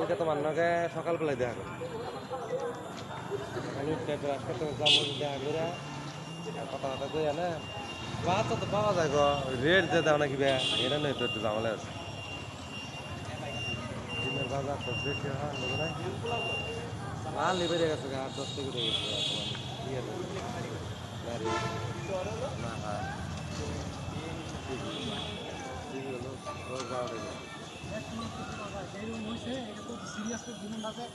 কালকে তোমার নগে সকালবেলায় দেখা করো আমি ব্রাশ করতে যাবো দেখা করে কথা কথা কই না বাচ্চা তো পাওয়া যায় গো রেট যে দাও নাকি বে এটা নয় তো একটু ঝামেলা আছে দিনের বাজার তো বেশি হয় না মাল বেড়ে গেছে 8-10 থেকে উঠে গেছে কি আছে না হ্যাঁ ঠিকই হলো রোজ যাওয়া দেবে সিরিয়াস জীবন আছে